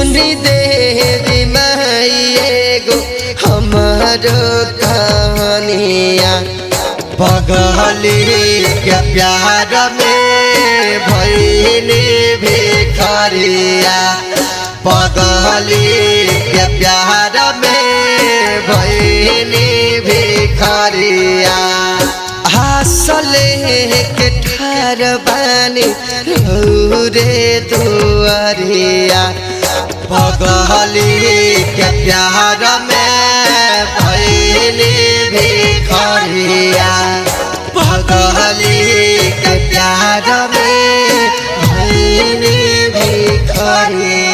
सुनी देवी माई गो हमारो कहानिया पगली के प्यार में भइली भिखारिया पगली के प्यार में भइली भिखारिया हंसले के ठार बानी रे दुआरिया पगली के प्यार में भइली भिखारिया पगली के प्यार में भइली भिखारिया।